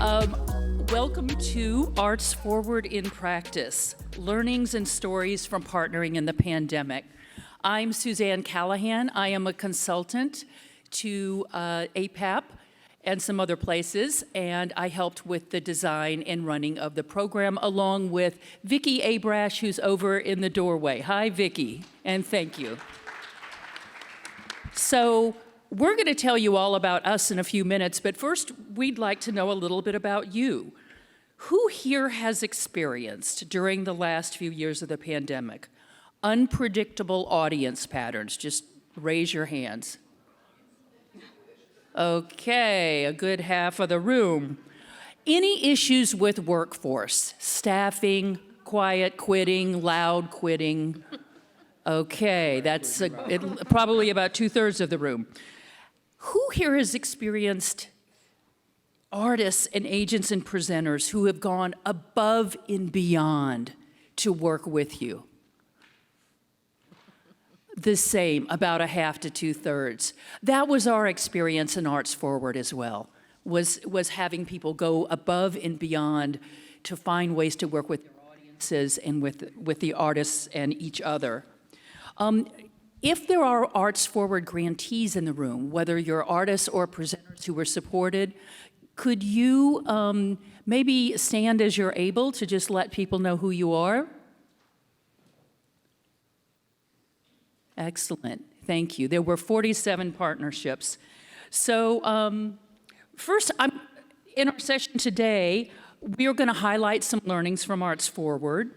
Welcome to ArtsForward in Practice, Learnings and Stories from Partnering in the Pandemic. I'm Suzanne Callahan. I am a consultant to APAP and some other places, and I helped with the design and running of the program, along with Vicki Abrash, who's over in the doorway. Hi, Vicki, and thank you. So we're going to tell you all about us in a few minutes, but first we'd like to know a little bit about you. Who here has experienced, during the last few years of the pandemic, unpredictable audience patterns? Just raise your hands. Okay, a good half of the room. Any issues with workforce? Staffing, quiet quitting, loud quitting? Okay, that's probably about 2/3 of the room. Who here has experienced artists and agents and presenters who have gone above and beyond to work with you? The same, about a half to 2/3. That was our experience in ArtsForward as well, was having people go above and beyond to find ways to work with their audiences and with the artists and each other. If there are ArtsForward grantees in the room, whether you're artists or presenters who were supported, could you maybe stand as you're able to just let people know who you are? Excellent, thank you. There were 47 partnerships. So first, in our session today, we are going to highlight some learnings from ArtsForward,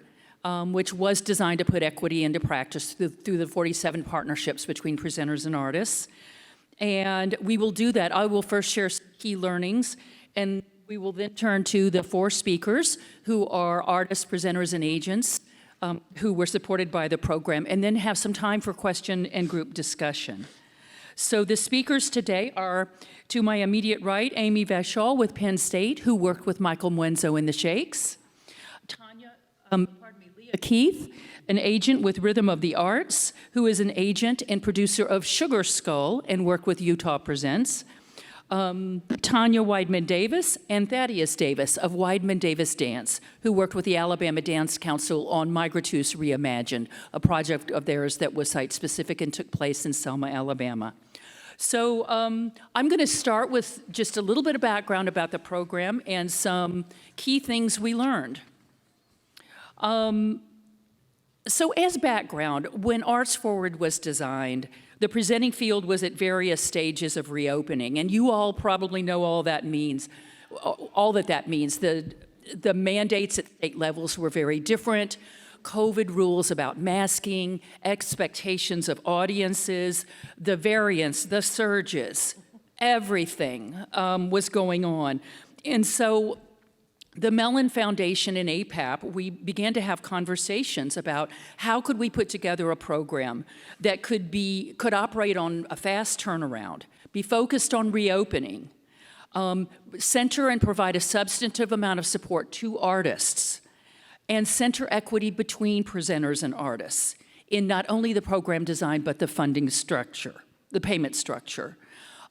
which was designed to put equity into practice through the 47 partnerships between presenters and artists. And we will do that. I will first share some key learnings, and we will then turn to the 4 speakers who are artists, presenters, and agents who were supported by the program, and then have some time for question and group discussion. So the speakers today are, to my immediate right, Amy Vachol with Penn State, who worked with Michael Mwenzo in the Shakes. Leah Keith, an agent with Rhythm of the Arts, who is an agent and producer of Sugar Skull and worked with Utah Presents. Tanya Weidman-Davis and Thaddeus Davis of Weidman-Davis Dance, who worked with the Alabama Dance Council on Migratus Reimagined, a project of theirs that was site-specific and took place in Selma, Alabama. So I'm going to start with just a little bit of background about the program and some key things we learned. So as background, when ArtsForward was designed, the presenting field was at various stages of reopening, and you all probably know all that means. The mandates at state levels were very different. COVID rules about masking, expectations of audiences, the variants, the surges, everything was going on. And so the Mellon Foundation and APAP, we began to have conversations about how could we put together a program that could operate on a fast turnaround, be focused on reopening, center and provide a substantive amount of support to artists, and center equity between presenters and artists in not only the program design, but the funding structure, the payment structure.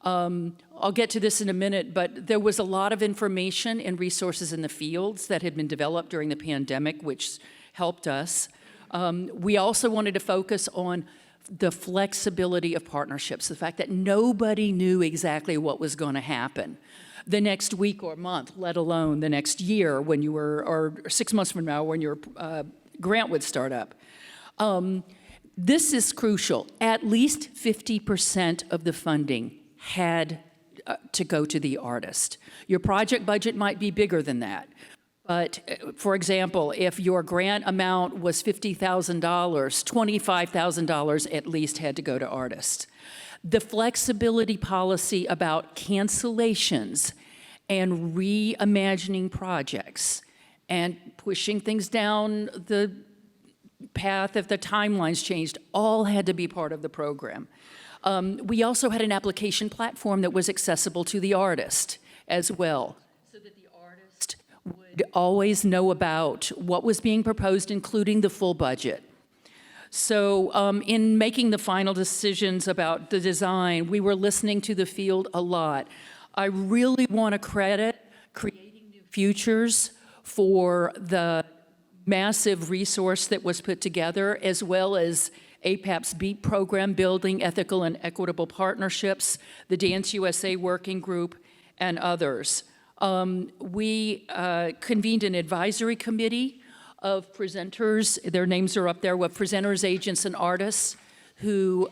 I'll get to this in a minute, but there was a lot of information and resources in the fields that had been developed during the pandemic, which helped us. We also wanted to focus on the flexibility of partnerships, the fact that nobody knew exactly what was going to happen the next week or month, let alone the next year when you were, or 6 months from now when your grant would start up. This is crucial. At least 50% of the funding had to go to the artist. Your project budget might be bigger than that. But for example, if your grant amount was $50,000, $25,000 at least had to go to artists. The flexibility policy about cancellations and reimagining projects and pushing things down the path if the timelines changed all had to be part of the program. We also had an application platform that was accessible to the artist as well, so that the artist would always know about what was being proposed, including the full budget. So in making the final decisions about the design, we were listening to the field a lot. I really want to credit creating new futures for the massive resource that was put together, as well as APAP's BEAT program, Building Ethical and Equitable Partnerships, the Dance USA Working Group, and others. We convened an advisory committee of presenters, their names are up there, with presenters, agents, and artists who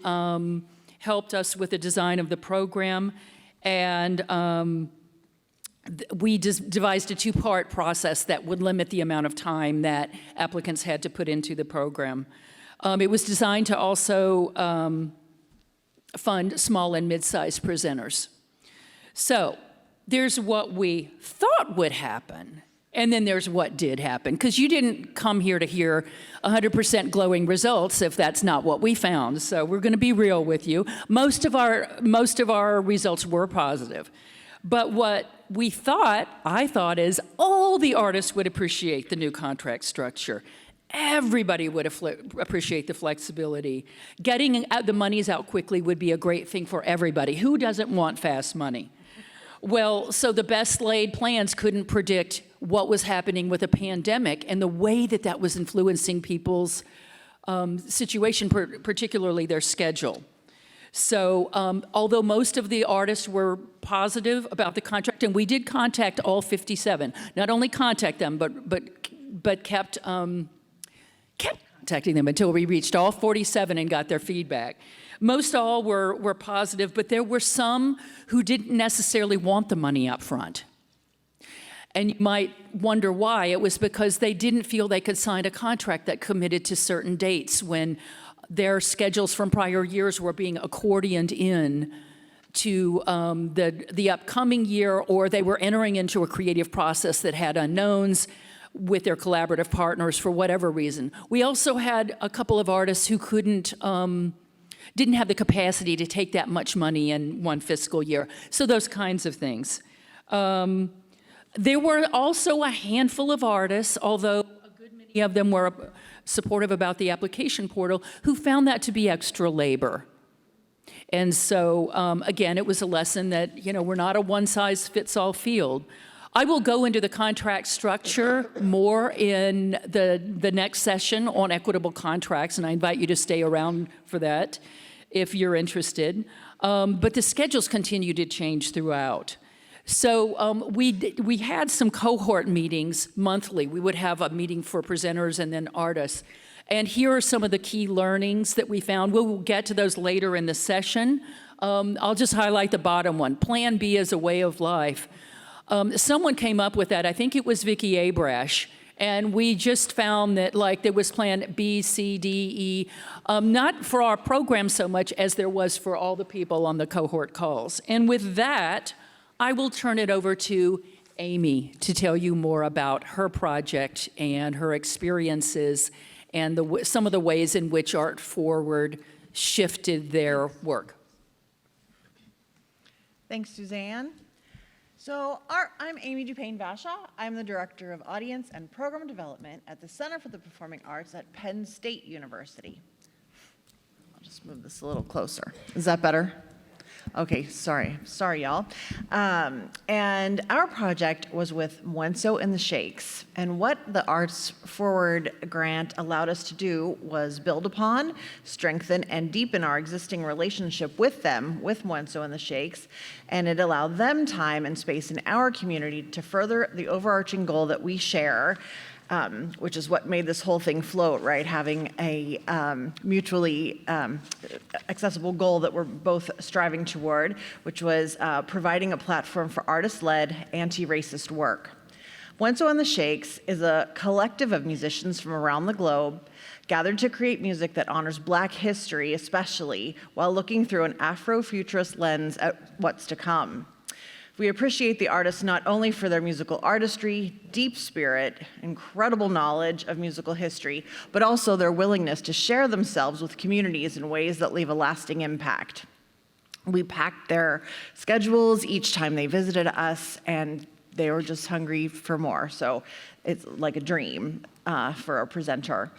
helped us with the design of the program. And we devised a two-part process that would limit the amount of time that applicants had to put into the program. It was designed to also fund small and mid-sized presenters. So there's what we thought would happen, and then there's what did happen, because you didn't come here to hear 100% glowing results if that's not what we found. So we're going to be real with you. Most of our results were positive. But what I thought is all the artists would appreciate the new contract structure. Everybody would appreciate the flexibility. Getting the monies out quickly would be a great thing for everybody. Who doesn't want fast money? Well, so the best laid plans couldn't predict what was happening with a pandemic and the way that that was influencing people's situation, particularly their schedule. So although most of the artists were positive about the contract, and we did contact all 57, not only contact them, but kept contacting them until we reached all 47 and got their feedback. Most all were positive, but there were some who didn't necessarily want the money up front. And you might wonder why. It was because they didn't feel they could sign a contract that committed to certain dates when their schedules from prior years were being accordioned in to the upcoming year, or they were entering into a creative process that had unknowns with their collaborative partners for whatever reason. We also had a couple of artists who didn't have the capacity to take that much money in one fiscal year. So those kinds of things. There were also a handful of artists, although a good many of them were supportive about the application portal, who found that to be extra labor. And so, again, it was a lesson that, we're not a one-size-fits-all field. I will go into the contract structure more in the next session on equitable contracts, and I invite you to stay around for that if you're interested. But the schedules continue to change throughout. So we had some cohort meetings monthly. We would have a meeting for presenters and then artists. And here are some of the key learnings that we found. We'll get to those later in the session. I'll just highlight the bottom one. Plan B as a way of life. Someone came up with that. I think it was Vicki Abrash. And we just found that there was plan B, C, D, E, not for our program so much as there was for all the people on the cohort calls. And with that, I will turn it over to Amy to tell you more about her project and her experiences and some of the ways in which ArtsForward shifted their work. Thanks, Suzanne. So I'm Amy Dupain-Bashaw. I'm the Director of Audience and Program Development at the Center for the Performing Arts at Penn State University. I'll just move this a little closer. Is that better? Okay, sorry y'all. And our project was with Mwenso and the Shakes. And what the ArtsForward grant allowed us to do was build upon, strengthen, and deepen our existing relationship with them, with Mwenso and the Shakes. And it allowed them time and space in our community to further the overarching goal that we share, which is what made this whole thing float, right? Having a mutually accessible goal that we're both striving toward, which was providing a platform for artist-led, anti-racist work. Mwenso and the Shakes is a collective of musicians from around the globe gathered to create music that honors Black history, especially while looking through an Afrofuturist lens at what's to come. We appreciate the artists not only for their musical artistry, deep spirit, incredible knowledge of musical history, but also their willingness to share themselves with communities in ways that leave a lasting impact. We packed their schedules each time they visited us, and they were just hungry for more. So it's like a dream for a presenter.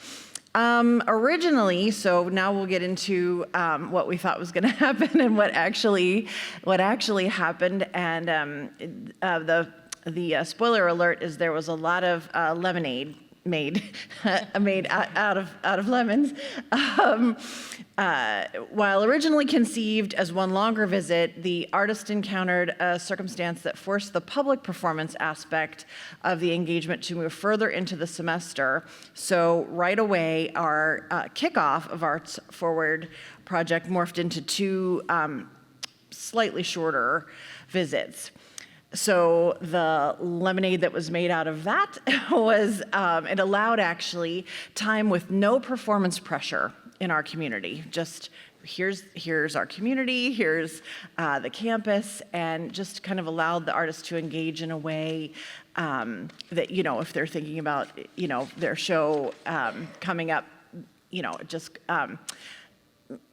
Originally, so now we'll get into what we thought was going to happen and what actually happened. And the spoiler alert is there was a lot of lemonade made out of lemons. While originally conceived as one longer visit, the artist encountered a circumstance that forced the public performance aspect of the engagement to move further into the semester. So right away, our kickoff of ArtsForward project morphed into two slightly shorter visits. So the lemonade that was made out of that was, it allowed actually time with no performance pressure in our community. Just here's our community, here's the campus, and just kind of allowed the artists to engage in a way that, if they're thinking about, their show coming up, just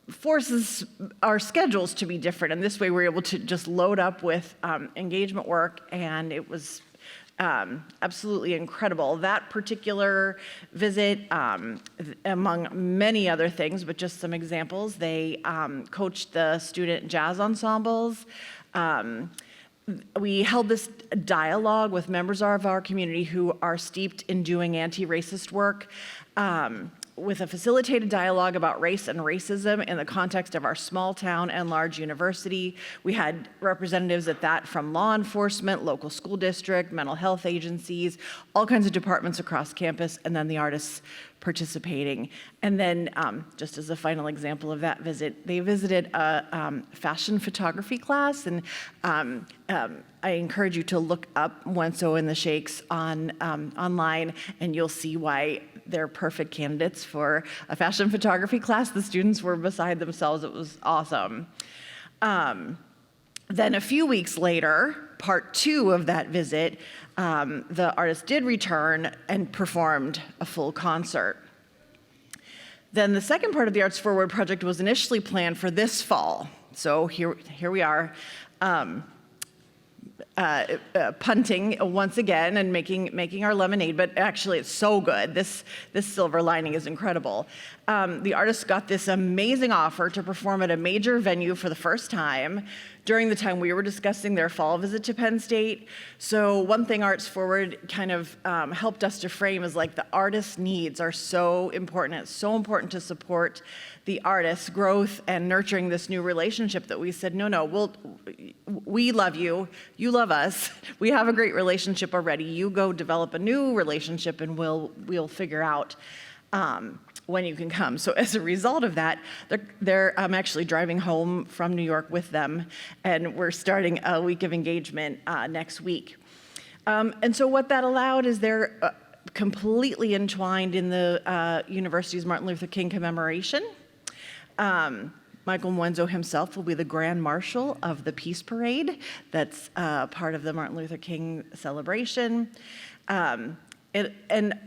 forces our schedules to be different. And this way we're able to just load up with engagement work, and it was absolutely incredible. That particular visit, among many other things, but just some examples, they coached the student jazz ensembles. We held this dialogue with members of our community who are steeped in doing anti-racist work, with a facilitated dialogue about race and racism in the context of our small town and large university. We had representatives at that from law enforcement, local school district, mental health agencies, all kinds of departments across campus, and then the artists participating. And then, just as a final example of that visit, they visited a fashion photography class, and I encourage you to look up Wenso and the Shakes online, and you'll see why they're perfect candidates for a fashion photography class. The students were beside themselves. It was awesome. Then a few weeks later, part 2 of that visit, the artist did return and performed a full concert. Then the second part of the ArtsForward project was initially planned for this fall. So here we are, punting once again and making our lemonade, but actually it's so good. This silver lining is incredible. The artists got this amazing offer to perform at a major venue for the first time during the time we were discussing their fall visit to Penn State. So one thing ArtsForward kind of helped us to frame is like the artists' needs are so important. It's so important to support the artists' growth and nurturing this new relationship that we said, no, we love you, you love us, we have a great relationship already, you go develop a new relationship and we'll figure out when you can come. So as a result of that, I'm actually driving home from New York with them, and we're starting a week of engagement next week. And so what that allowed is they're completely entwined in the university's Martin Luther King commemoration. Michael Mwenzo himself will be the Grand Marshal of the Peace Parade. That's part of the Martin Luther King celebration. And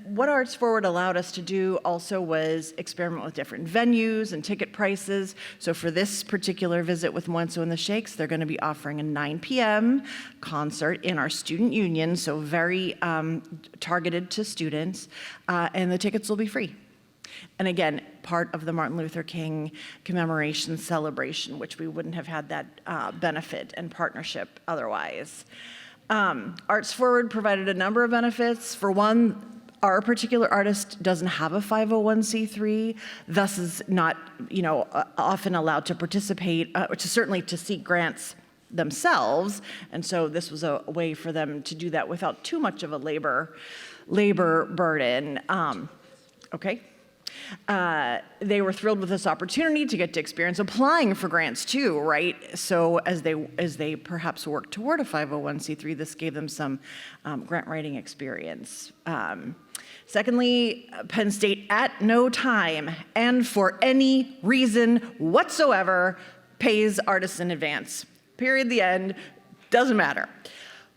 what ArtsForward allowed us to do also was experiment with different venues and ticket prices. So for this particular visit with Mwenzo and the Shakes, they're going to be offering a 9 p.m. concert in our student union, so very targeted to students, and the tickets will be free. And again, part of the Martin Luther King commemoration celebration, which we wouldn't have had that benefit and partnership otherwise. ArtsForward provided a number of benefits. For one, our particular artist doesn't have a 501c3, thus is not, often allowed to participate, certainly to seek grants themselves. And so this was a way for them to do that without too much of a labor burden. Okay. They were thrilled with this opportunity to get to experience applying for grants too, right? So as they perhaps work toward a 501c3, this gave them some grant writing experience. Secondly, Penn State at no time and for any reason whatsoever pays artists in advance. Period, the end, doesn't matter.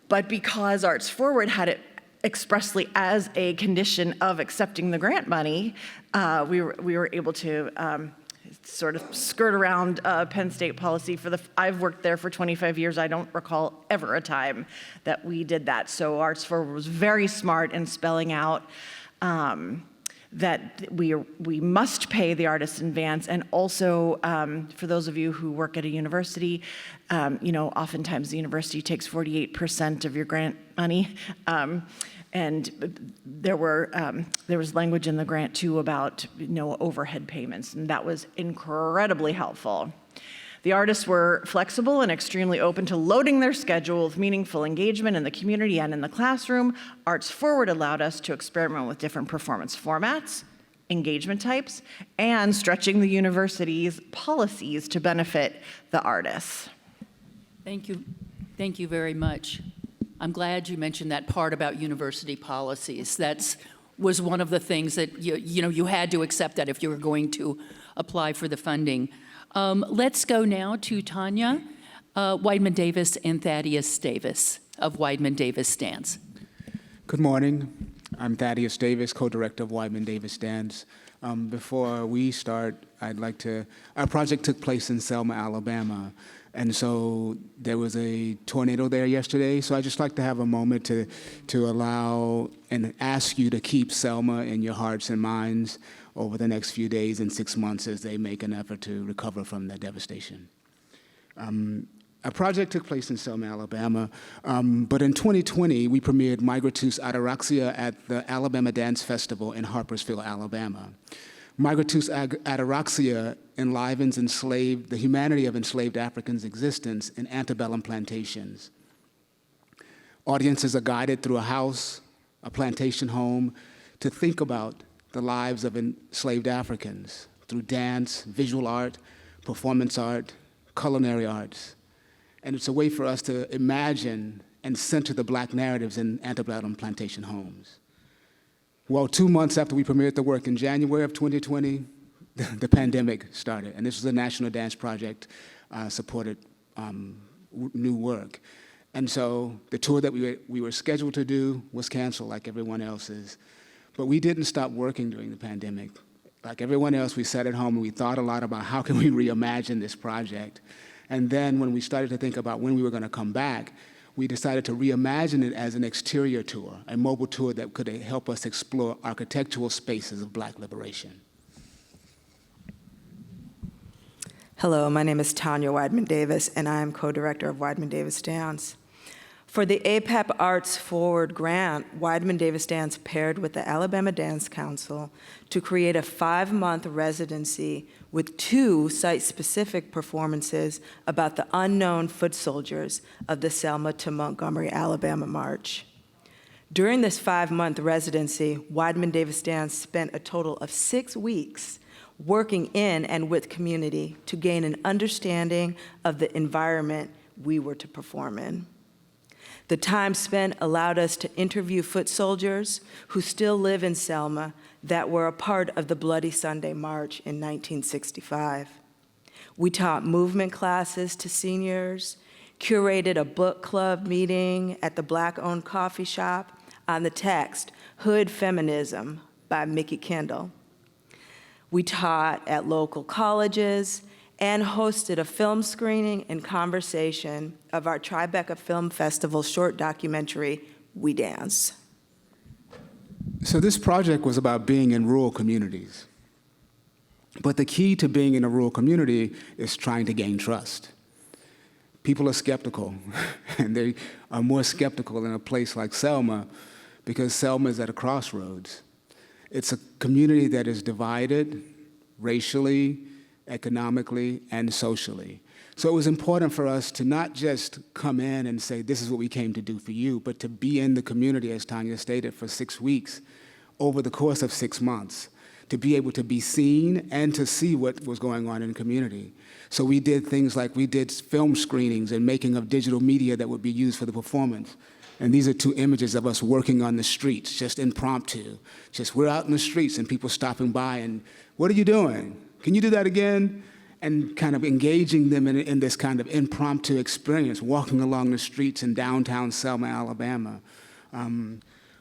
But because ArtsForward had it expressly as a condition of accepting the grant money, we were able to sort of skirt around Penn State policy. I've worked there for 25 years. I don't recall ever a time that we did that. So ArtsForward was very smart in spelling out that we must pay the artists in advance. And also, for those of you who work at a university, oftentimes the university takes 48% of your grant money. And there was language in the grant too about overhead payments, and that was incredibly helpful. The artists were flexible and extremely open to loading their schedule with meaningful engagement in the community and in the classroom. ArtsForward allowed us to experiment with different performance formats, engagement types, and stretching the university's policies to benefit the artists. Thank you. Thank you very much. I'm glad you mentioned that part about university policies. That was one of the things that you had to accept that if you were going to apply for the funding. Let's go now to Tanya Weidman Davis and Thaddeus Davis of Weidman Davis Dance. Good morning. I'm Thaddeus Davis, co-director of Weidman Davis Dance. Before we start, our project took place in Selma, Alabama. And so there was a tornado there yesterday. So I'd just like to have a moment to allow and ask you to keep Selma in your hearts and minds over the next few days and 6 months as they make an effort to recover from the devastation. Our project took place in Selma, Alabama, but in 2020, we premiered Migratus Ataraxia at the Alabama Dance Festival in Harpersville, Alabama. Migratus Ataraxia enlivens the humanity of enslaved Africans' existence in antebellum plantations. Audiences are guided through a house, a plantation home, to think about the lives of enslaved Africans through dance, visual art, performance art, culinary arts. And it's a way for us to imagine and center the Black narratives in antebellum plantation homes. Well, 2 months after we premiered the work in January of 2020, the pandemic started. And this was a national dance project supported new work. And so the tour that we were scheduled to do was canceled like everyone else's. But we didn't stop working during the pandemic. Like everyone else, we sat at home and we thought a lot about how can we reimagine this project. And then when we started to think about when we were going to come back, we decided to reimagine it as an exterior tour, a mobile tour that could help us explore architectural spaces of Black liberation. Hello, my name is Tanya Weidman Davis, and I am co-director of Weidman Davis Dance. For the APAP ArtsForward grant, Weidman Davis Dance paired with the Alabama Dance Council to create a 5-month residency with 2 site-specific performances about the unknown foot soldiers of the Selma to Montgomery, Alabama March. During this 5-month residency, Weidman Davis Dance spent a total of 6 weeks working in and with community to gain an understanding of the environment we were to perform in. The time spent allowed us to interview foot soldiers who still live in Selma that were a part of the Bloody Sunday March in 1965. We taught movement classes to seniors, curated a book club meeting at the Black-owned coffee shop on the text, Hood Feminism by Mickey Kendall. We taught at local colleges and hosted a film screening and conversation of our Tribeca Film Festival short documentary, We Dance. So this project was about being in rural communities. But the key to being in a rural community is trying to gain trust. People are skeptical, and they are more skeptical in a place like Selma because Selma is at a crossroads. It's a community that is divided racially, economically, and socially. So it was important for us to not just come in and say, this is what we came to do for you, but to be in the community, as Tanya stated, for 6 weeks over the course of 6 months, to be able to be seen and to see what was going on in the community. So we did things like we did film screenings and making of digital media that would be used for the performance. And these are 2 images of us working on the streets, just impromptu. Just we're out in the streets and people stopping by and, what are you doing? Can you do that again? And kind of engaging them in this kind of impromptu experience, walking along the streets in downtown Selma, Alabama.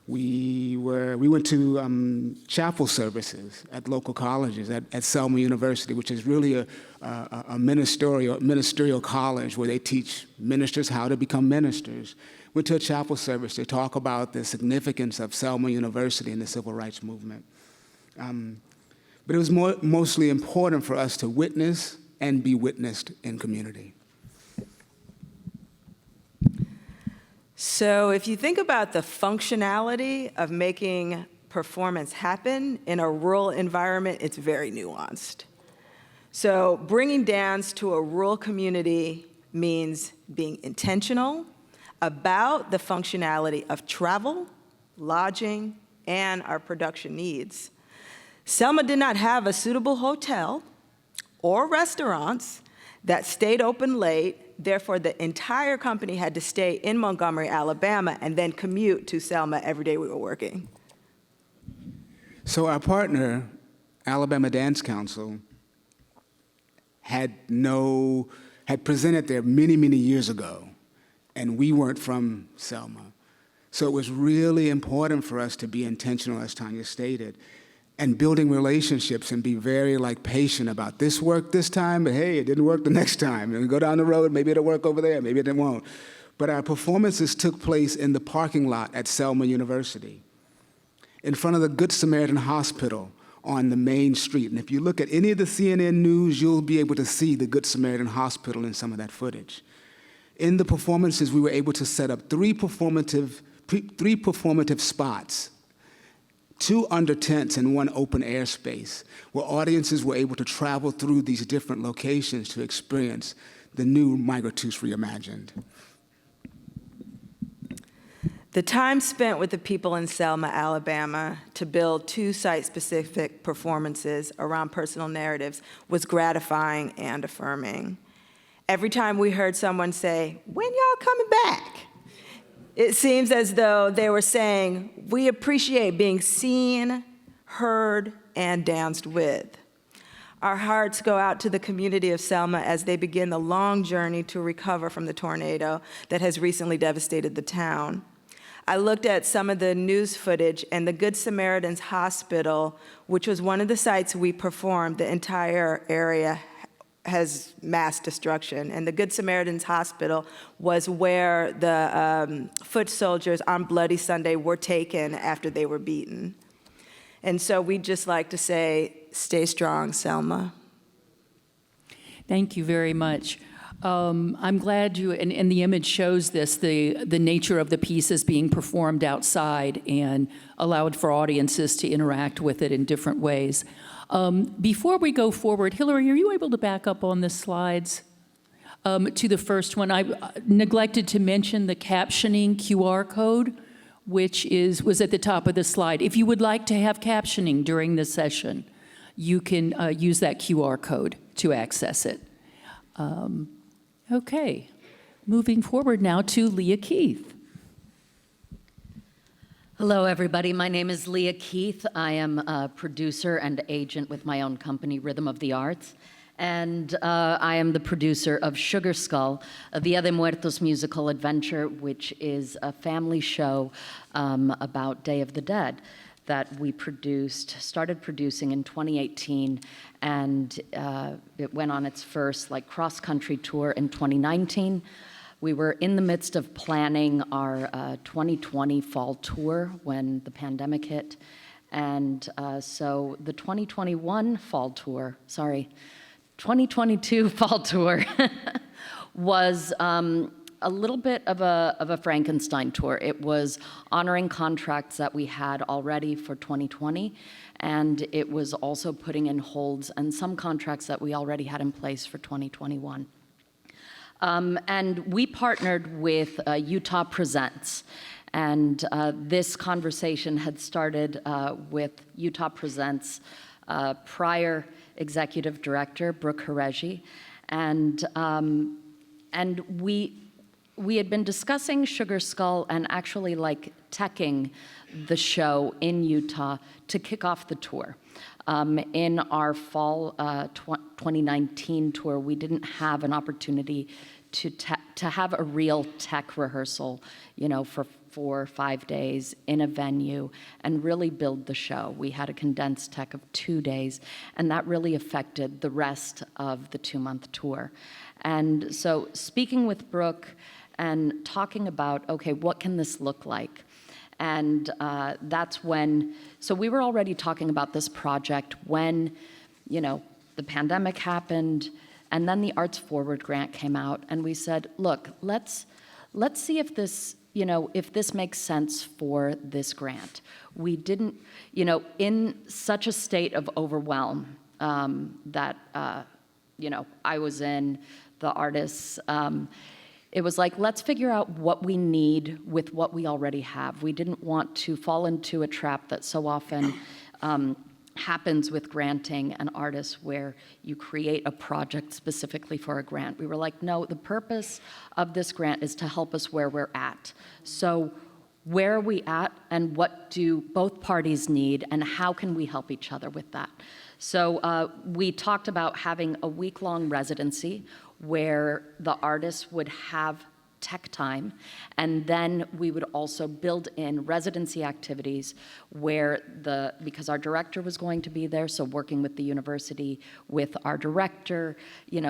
We went to chapel services at local colleges, at Selma University, which is really a ministerial college where they teach ministers how to become ministers. Went to a chapel service to talk about the significance of Selma University and the civil rights movement. But it was mostly important for us to witness and be witnessed in community. So if you think about the functionality of making performance happen in a rural environment, it's very nuanced. So bringing dance to a rural community means being intentional about the functionality of travel, lodging, and our production needs. Selma did not have a suitable hotel or restaurants that stayed open late. Therefore, the entire company had to stay in Montgomery, Alabama, and then commute to Selma every day we were working. So our partner, Alabama Dance Council, had presented there many, many years ago, and we weren't from Selma. So it was really important for us to be intentional, as Tanya stated, and building relationships and be very patient about this worked this time, but hey, it didn't work the next time. And we go down the road, maybe it'll work over there, maybe it won't. But our performances took place in the parking lot at Selma University, in front of the Good Samaritan Hospital on the main street. And if you look at any of the CNN news, you'll be able to see the Good Samaritan Hospital in some of that footage. In the performances, we were able to set up three performative spots, 2 under tents and 1 open air space, where audiences were able to travel through these different locations to experience the new Migratus Reimagined. The time spent with the people in Selma, Alabama, to build 2 site-specific performances around personal narratives was gratifying and affirming. Every time we heard someone say, "When y'all coming back?" it seems as though they were saying, "We appreciate being seen, heard, and danced with." Our hearts go out to the community of Selma as they begin the long journey to recover from the tornado that has recently devastated the town. I looked at some of the news footage, and the Good Samaritan's Hospital, which was one of the sites we performed, the entire area has mass destruction. And the Good Samaritan's Hospital was where the foot soldiers on Bloody Sunday were taken after they were beaten. And so we'd just like to say, stay strong, Selma. Thank you very much. I'm glad you, and the image shows this, the nature of the pieces being performed outside and allowed for audiences to interact with it in different ways. Before we go forward, Hillary, are you able to back up on the slides to the first one? I neglected to mention the captioning QR code, which was at the top of the slide. If you would like to have captioning during the session, you can use that QR code to access it. Okay, moving forward now to Leah Keith. Hello, everybody. My name is Leah Keith. I am a producer and agent with my own company, Rhythm of the Arts. And I am the producer of Sugar Skull, a Dia de Muertos musical adventure, which is a family show about Day of the Dead that we started producing in 2018, and it went on its first cross-country tour in 2019. We were in the midst of planning our 2020 fall tour when the pandemic hit, and so the 2022 fall tour was a little bit of a Frankenstein tour. It was honoring contracts that we had already for 2020, and it was also putting in holds and some contracts that we already had in place for 2021. And we partnered with Utah Presents, and this conversation had started with Utah Presents' prior executive director, Brooke Heregi, and we had been discussing Sugar Skull and actually teching the show in Utah to kick off the tour. In our fall 2019 tour, we didn't have an opportunity to have a real tech rehearsal, for 4 or 5 days in a venue and really build the show. We had a condensed tech of 2 days, and that really affected the rest of the 2-month tour. And so speaking with Brooke and talking about, okay, what can this look like? And that's when, so we were already talking about this project when, the pandemic happened, and then the ArtsForward grant came out, and we said, look, let's see if this, if this makes sense for this grant. We didn't, in such a state of overwhelm that, I was in, the artists, it was like, let's figure out what we need with what we already have. We didn't want to fall into a trap that so often happens with granting an artist where you create a project specifically for a grant. We were like, no, the purpose of this grant is to help us where we're at. So where are we at, and what do both parties need, and how can we help each other with that? So we talked about having a week-long residency where the artists would have tech time, and then we would also build in residency activities where because our director was going to be there, so working with the university, with our director,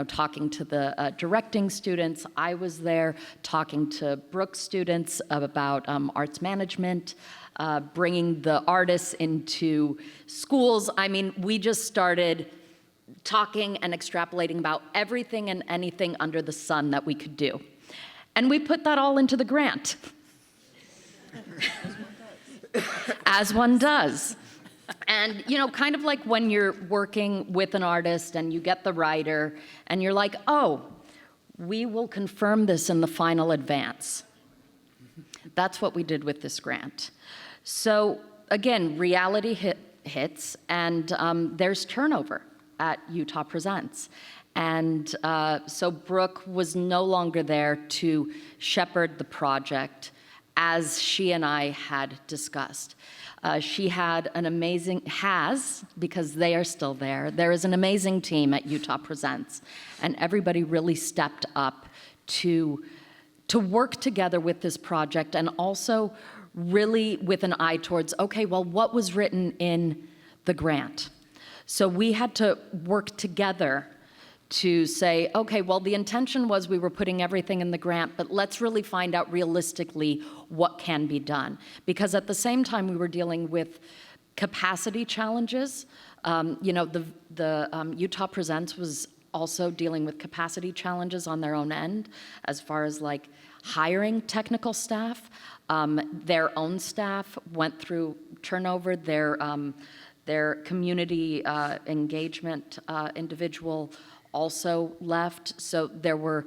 talking to the directing students. I was there talking to Brooke students about arts management, bringing the artists into schools. I mean, we just started talking and extrapolating about everything and anything under the sun that we could do. And we put that all into the grant. As one does. And, kind of like when you're working with an artist and you get the writer and you're like, oh, we will confirm this in the final advance. That's what we did with this grant. So again, reality hits, and there's turnover at Utah Presents. And so Brooke was no longer there to shepherd the project as she and I had discussed. She had an amazing, because they are still there is an amazing team at Utah Presents, and everybody really stepped up to work together with this project, and also really with an eye towards, okay, well, what was written in the grant? So we had to work together to say, okay, well, the intention was we were putting everything in the grant, but let's really find out realistically what can be done. Because at the same time, we were dealing with capacity challenges. The Utah Presents was also dealing with capacity challenges on their own end, as far as like hiring technical staff. Their own staff went through turnover. Their community engagement individual also left. So there were,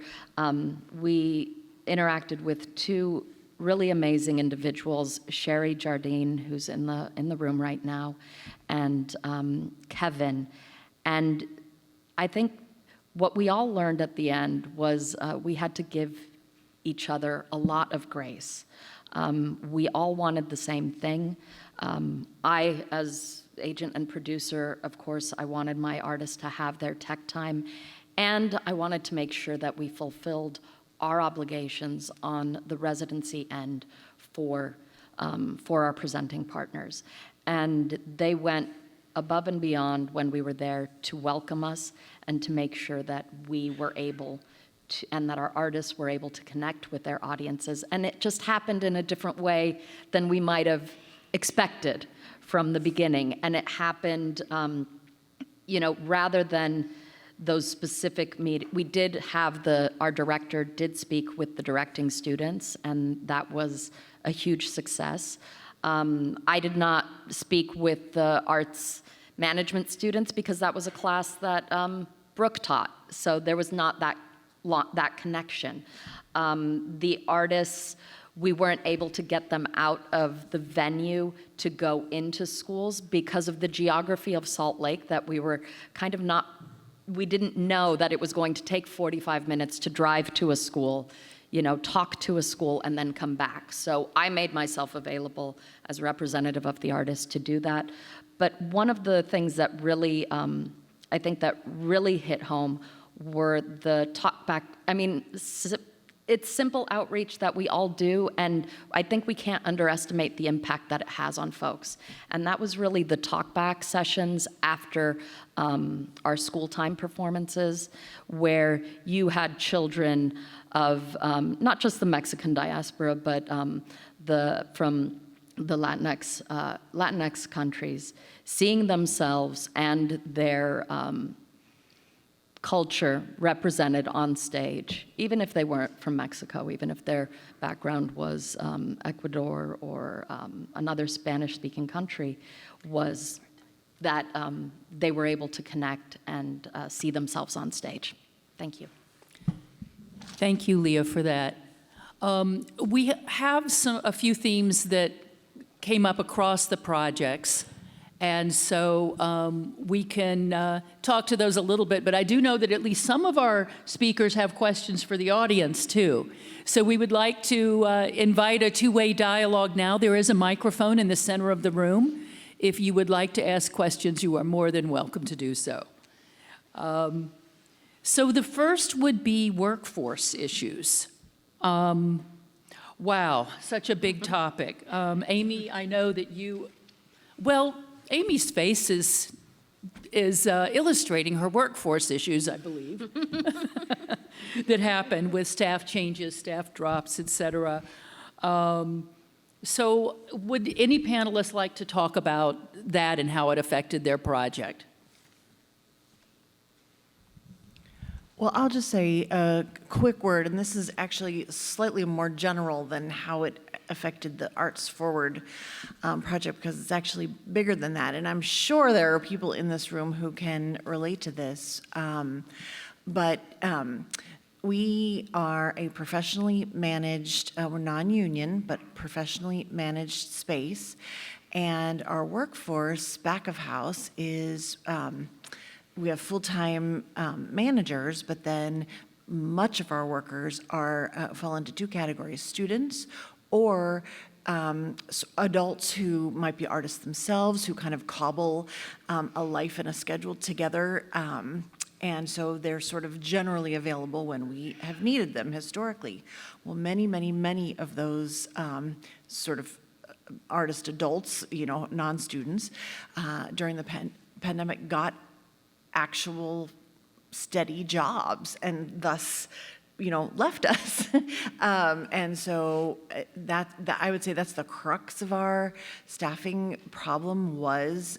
we interacted with two really amazing individuals, Sherry Jardine, who's in the room right now, and Kevin. And I think what we all learned at the end was we had to give each other a lot of grace. We all wanted the same thing. I, as agent and producer, of course, I wanted my artists to have their tech time, and I wanted to make sure that we fulfilled our obligations on the residency end for our presenting partners. And they went above and beyond when we were there to welcome us and to make sure that we were able to, and that our artists were able to connect with their audiences. And it just happened in a different way than we might have expected from the beginning. And it happened, rather than those specific we did have our director did speak with the directing students, and that was a huge success. I did not speak with the arts management students because that was a class that Brooke taught, so there was not that connection. The artists, we weren't able to get them out of the venue to go into schools because of the geography of Salt Lake, that we were kind of we didn't know that it was going to take 45 minutes to drive to a school, talk to a school, and then come back. So I made myself available as a representative of the artists to do that. But one of the things that really, I think that really hit home were the talkback. I mean, it's simple outreach that we all do, and I think we can't underestimate the impact that it has on folks. And that was really the talkback sessions after our school time performances, where you had children of not just the Mexican diaspora, but from the Latinx countries, seeing themselves and their culture represented on stage, even if they weren't from Mexico, even if their background was Ecuador or another Spanish-speaking country, was that they were able to connect and see themselves on stage. Thank you. Thank you, Leah, for that. We have a few themes that came up across the projects, and so we can talk to those a little bit, but I do know that at least some of our speakers have questions for the audience, too. So we would like to invite a two-way dialogue now. There is a microphone in the center of the room. If you would like to ask questions, you are more than welcome to do so. So the first would be workforce issues. Wow, such a big topic. Amy, I know that you, well, Amy's face is illustrating her workforce issues, I believe, that happen with staff changes, staff drops, et cetera. So would any panelists like to talk about that and how it affected their project? Well, I'll just say a quick word, and this is actually slightly more general than how it affected the ArtsForward project, because it's actually bigger than that. And I'm sure there are people in this room who can relate to this. We are a professionally managed, we're non-union, but professionally managed space. And our workforce back of house is, we have full-time managers, but then much of our workers are fall into two categories: students or adults who might be artists themselves, who kind of cobble a life and a schedule together. And so they're sort of generally available when we have needed them historically. Well, many of those sort of artist adults, you know, non-students, during the pandemic got actual steady jobs and thus, you know, left us. And so that I would say that's the crux of our staffing problem was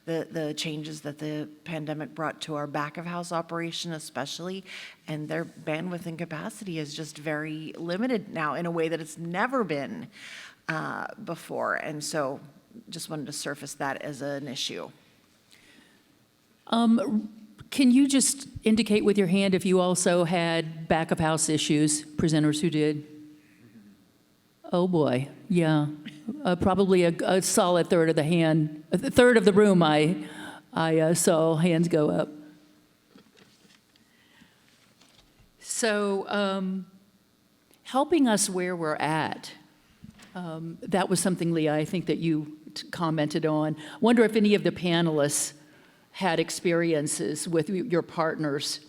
the changes that the pandemic brought to our back of house operation especially, and their bandwidth and capacity is just very limited now in a way that it's never been before. And so just wanted to surface that as an issue. Can you just indicate with your hand if you also had back of house issues, presenters who did? Oh boy, yeah. Probably a solid third of the hand, a third of the room I saw hands go up. So helping us where we're at, that was something, Leah, I think that you commented on. I wonder if any of the panelists had experiences with your partners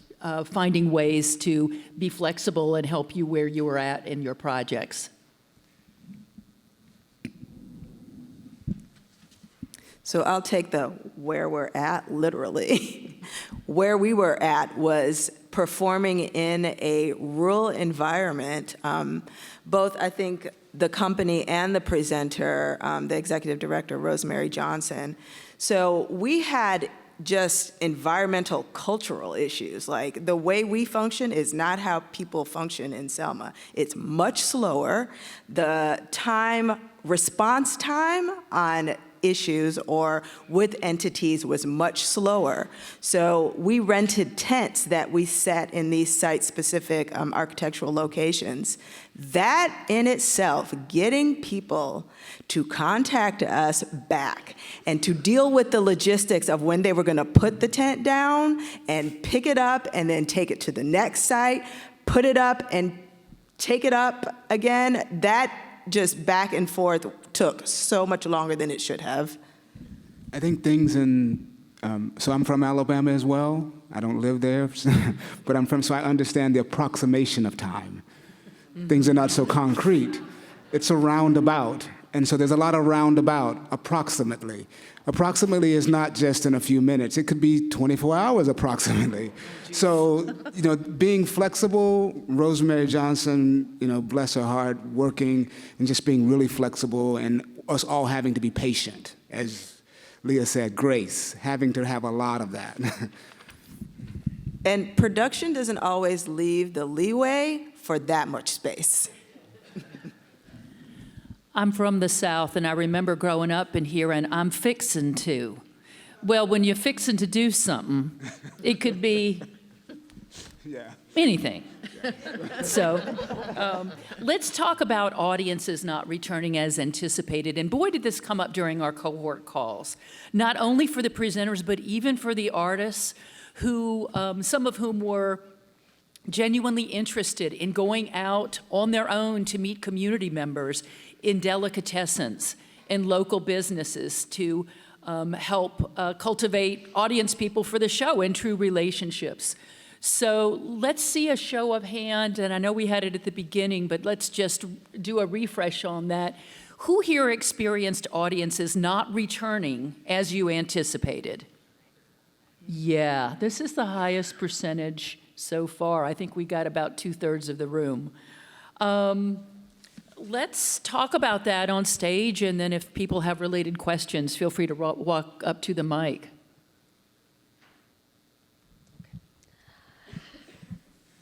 finding ways to be flexible and help you where you were at in your projects. So I'll take the where we're at literally. Where we were at was performing in a rural environment. Both, I think, the company and the presenter, the executive director, Rosemary Johnson. So we had just environmental cultural issues. Like the way we function is not how people function in Selma. It's much slower. The response time on issues or with entities was much slower. So we rented tents that we set in these site-specific architectural locations. That in itself, getting people to contact us back and to deal with the logistics of when they were gonna put the tent down and pick it up and then take it to the next site, put it up and take it up again, that just back and forth took so much longer than it should have. I think things so I'm from Alabama as well. I don't live there, but so I understand the approximation of time. Things are not so concrete. It's a roundabout. And so there's a lot of roundabout, approximately. Approximately is not just in a few minutes. It could be 24 hours approximately. So, being flexible, Rosemary Johnson, bless her heart, working and just being really flexible, and us all having to be patient, as Leah said, grace, having to have a lot of that. And production doesn't always leave the leeway for that much space. I'm from the South, and I remember growing up and hearing, I'm fixin' to. Well, when you're fixing to do something, it could be anything. So let's talk about audiences not returning as anticipated. And boy, did this come up during our cohort calls, not only for the presenters, but even for the artists, who some of whom were genuinely interested in going out on their own to meet community members in delicatessens, in local businesses, to help cultivate audience people for the show and true relationships. So let's see a show of hand, and I know we had it at the beginning, but let's just do a refresh on that. Who here experienced audiences not returning as you anticipated? Yeah, this is the highest percentage so far. I think we got about 2/3 of the room. Let's talk about that on stage, and then if people have related questions, feel free to walk up to the mic.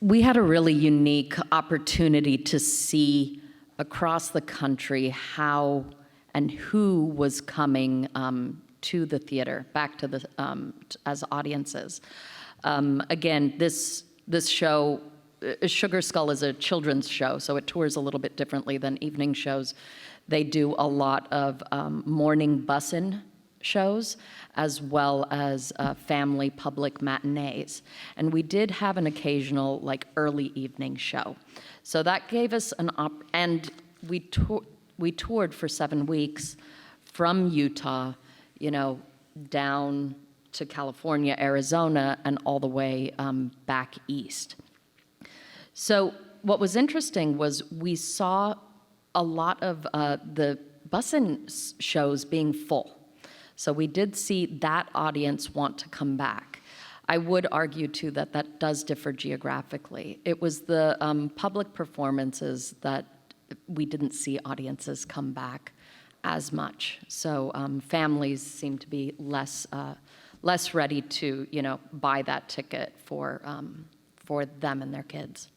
We had a really unique opportunity to see across the country how and who was coming to the theater, back to the as audiences. Again, this show, Sugar Skull, is a children's show, so it tours a little bit differently than evening shows. They do a lot of morning bussin' shows, as well as family public matinees. And we did have an occasional, early evening show. So that gave us and we toured for 7 weeks from Utah, down to California, Arizona, and all the way back east. So what was interesting was we saw a lot of the bussin' shows being full. So we did see that audience want to come back. I would argue, too, that that does differ geographically. It was the public performances that we didn't see audiences come back as much. So families seem to be less ready to, buy that ticket for them and their kids.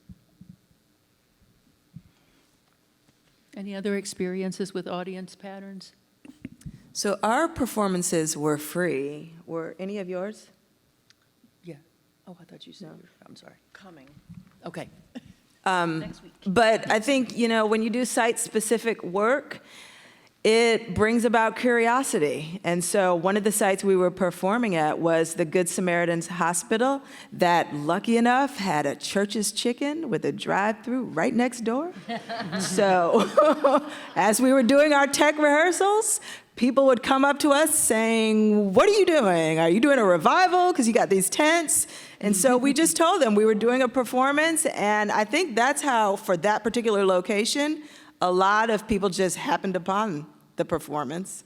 Any other experiences with audience patterns? So our performances were free. Were any of yours? Yeah. Oh, I thought you said, I'm sorry. Coming. Okay. Next week. But I think, when you do site-specific work, it brings about curiosity. And so one of the sites we were performing at was the Good Samaritan's Hospital that, lucky enough, had a Church's Chicken with a drive-through right next door. So as we were doing our tech rehearsals, people would come up to us saying, "What are you doing? Are you doing a revival? Because you got these tents." And so we just told them we were doing a performance. And I think that's how, for that particular location, a lot of people just happened upon the performance.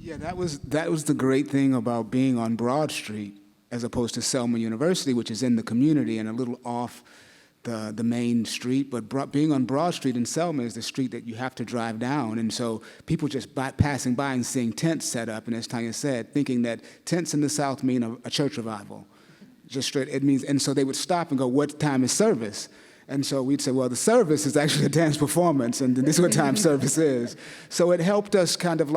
Yeah, that was the great thing about being on Broad Street as opposed to Selma University, which is in the community and a little off the main street. But being on Broad Street in Selma is the street that you have to drive down. And so people just passing by and seeing tents set up, and as Tanya said, thinking that tents in the South mean a church revival. Just straight, it means, and so they would stop and go, "What time is service?" And so we'd say, well, the service is actually a dance performance, and this is what time service is. So it helped us kind of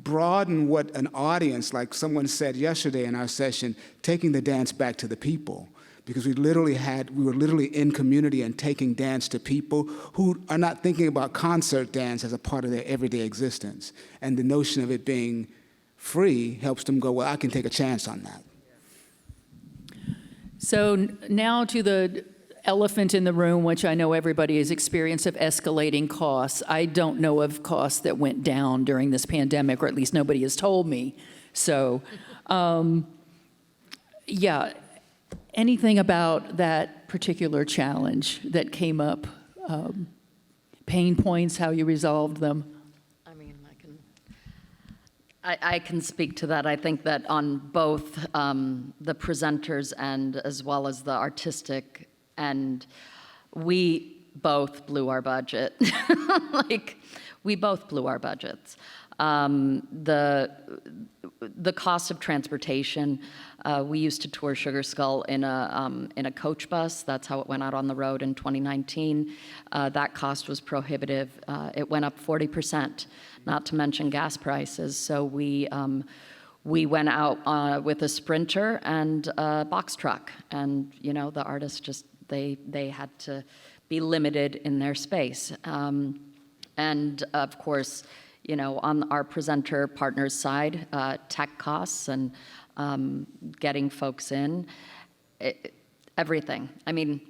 broaden what an audience, like someone said yesterday in our session, taking the dance back to the people. Because we were literally in community and taking dance to people who are not thinking about concert dance as a part of their everyday existence. And the notion of it being free helps them go, well, I can take a chance on that. So now to the elephant in the room, which I know everybody has experienced, of escalating costs. I don't know of costs that went down during this pandemic, or at least nobody has told me. So, yeah, anything about that particular challenge that came up, pain points, how you resolved them? I mean, I can speak to that. I think that on both the presenters and as well as the artistic end, we both blew our budget. Like, we both blew our budgets. The cost of transportation, we used to tour Sugar Skull in a coach bus. That's how it went out on the road in 2019. That cost was prohibitive. It went up 40%, not to mention gas prices. So we went out with a Sprinter and a box truck, and the artists just they had to be limited in their space. And of course, on our presenter partners' side, tech costs and getting folks in, everything. I mean,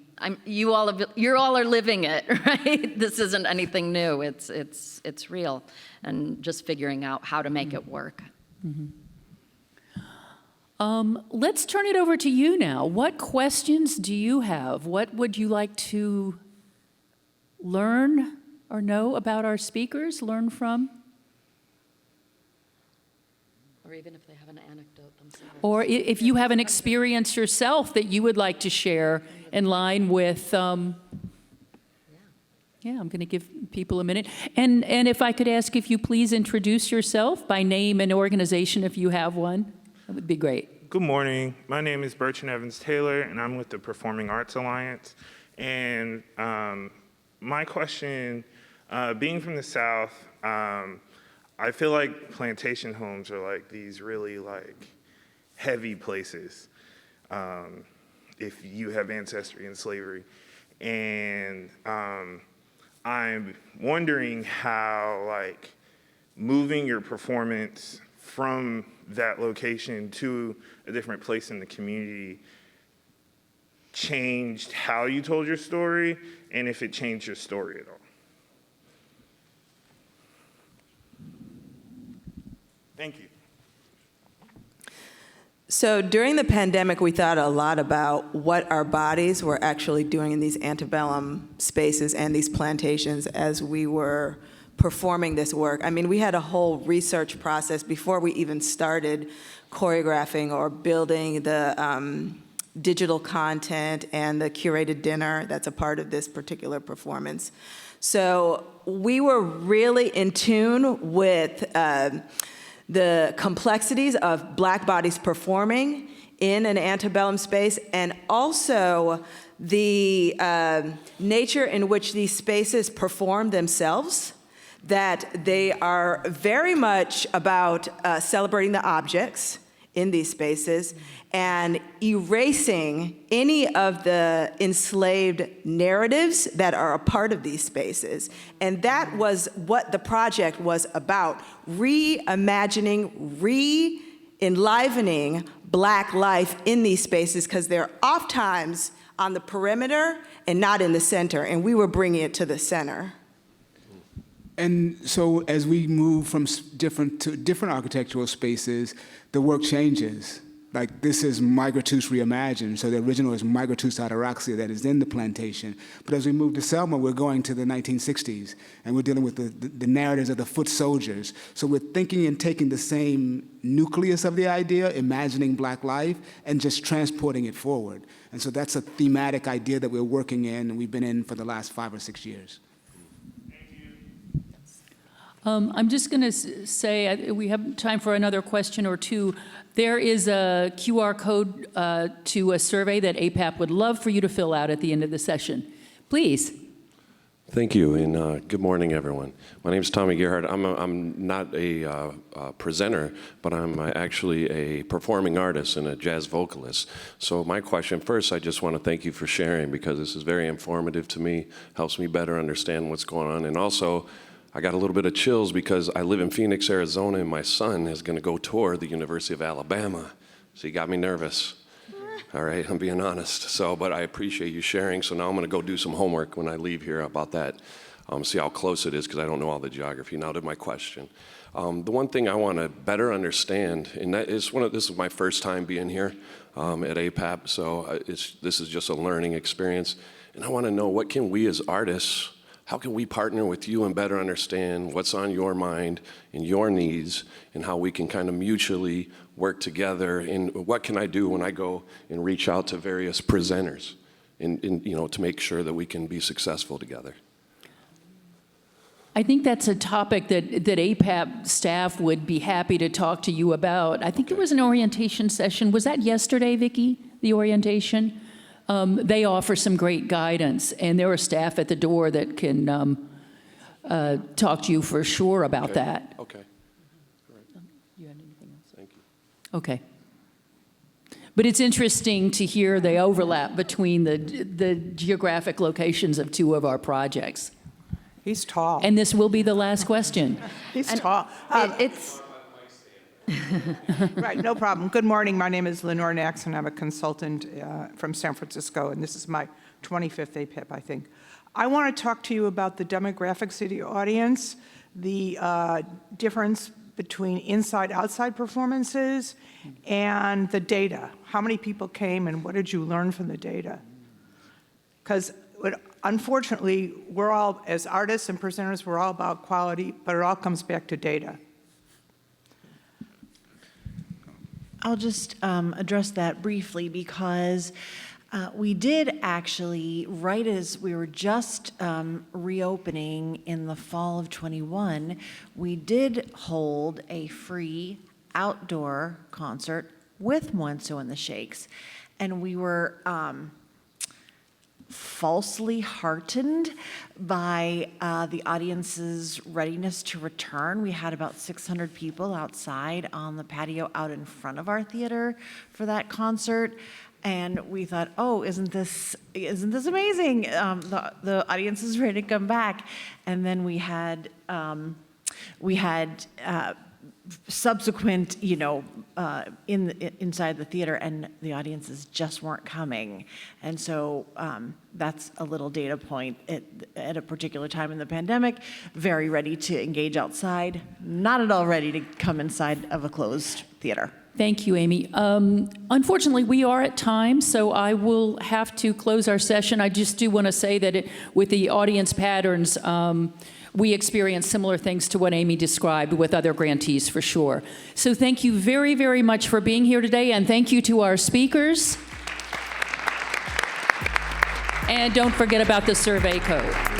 you're all are living it, right? This isn't anything new. It's real, and just figuring out how to make it work. Let's turn it over to you now. What questions do you have? What would you like to learn or know about our speakers, learn from? Or even if they have an anecdote themselves. Or if you have an experience yourself that you would like to share in line with, I'm going to give people a minute. And if I could ask if you please introduce yourself by name and organization if you have one, that would be great. Good morning. My name is Bertrand Evans Taylor, and I'm with the Performing Arts Alliance. And my question, being from the South, I feel like plantation homes are like these really heavy places if you have ancestry in slavery. And I'm wondering how moving your performance from that location to a different place in the community changed how you told your story, and if it changed your story at all. Thank you. So during the pandemic, we thought a lot about what our bodies were actually doing in these antebellum spaces and these plantations as we were performing this work. I mean, we had a whole research process before we even started choreographing or building the digital content and the curated dinner that's a part of this particular performance. So we were really in tune with the complexities of Black bodies performing in an antebellum space, and also the nature in which these spaces perform themselves, that they are very much about celebrating the objects in these spaces and erasing any of the enslaved narratives that are a part of these spaces. And that was what the project was about, reimagining, re-enlivening Black life in these spaces, because they're oftentimes on the perimeter and not in the center, and we were bringing it to the center. And so as we move from different architectural spaces, the work changes. Like, this is Migratus reimagined, so the original is Migratus ataraxia that is in the plantation. But as we move to Selma, we're going to the 1960s, and we're dealing with the narratives of the foot soldiers. So we're thinking and taking the same nucleus of the idea, imagining Black life, and just transporting it forward. And so that's a thematic idea that we're working in, and we've been in for the last 5 or 6 years. I'm just going to say, we have time for another question or two. There is a QR code to a survey that APAP would love for you to fill out at the end of the session. Please. Thank you, and good morning, everyone. My name is Tommy Gerhardt. I'm not a presenter, but I'm actually a performing artist and a jazz vocalist. So my question first, I just want to thank you for sharing, because this is very informative to me, helps me better understand what's going on, and also I got a little bit of chills because I live in Phoenix, Arizona, and my son is going to go tour the University of Alabama. So you got me nervous. All right, I'm being honest. So, but I appreciate you sharing. So now I'm going to go do some homework when I leave here about that. See how close it is, because I don't know all the geography. Now to my question. The one thing I want to better understand, and that is this is my first time being here at APAP, so this is just a learning experience. And I want to know, what can we as artists how can we partner with you and better understand what's on your mind and your needs, and how we can kind of mutually work together, and what can I do when I go and reach out to various presenters, and to make sure that we can be successful together. I think that's a topic that APAP staff would be happy to talk to you about. I think there was an orientation session. Was that yesterday, Vicki, the orientation? They offer some great guidance, and there are staff at the door that can talk to you for sure about that. Okay. All right. You had anything else? Thank you. Okay. But it's interesting to hear the overlap between the geographic locations of two of our projects. He's tall. And this will be the last question. He's tall. It's Right, no problem. Good morning. My name is Lenore Nax, and I'm a consultant from San Francisco, and this is my 25th APAP, I think. I want to talk to you about the demographics of the audience, the difference between inside-outside performances, and the data. How many people came, and what did you learn from the data? Because unfortunately, we're all, as artists and presenters, we're all about quality, but it all comes back to data. I'll just address that briefly because we did actually, right as we were just reopening in the fall of '21, we did hold a free outdoor concert with Moenso and the Shakes. And we were falsely heartened by the audience's readiness to return. We had about 600 people outside on the patio out in front of our theater for that concert. And we thought, oh, isn't this amazing? The audience is ready to come back. And then we had subsequent, inside the theater, and the audiences just weren't coming. And so that's a little data point at a particular time in the pandemic. Very ready to engage outside, not at all ready to come inside of a closed theater. Thank you, Amy. Unfortunately, we are at time, so I will have to close our session. I just do want to say that with the audience patterns, we experience similar things to what Amy described with other grantees, for sure. So thank you very, very much for being here today, and thank you to our speakers. And don't forget about the survey code.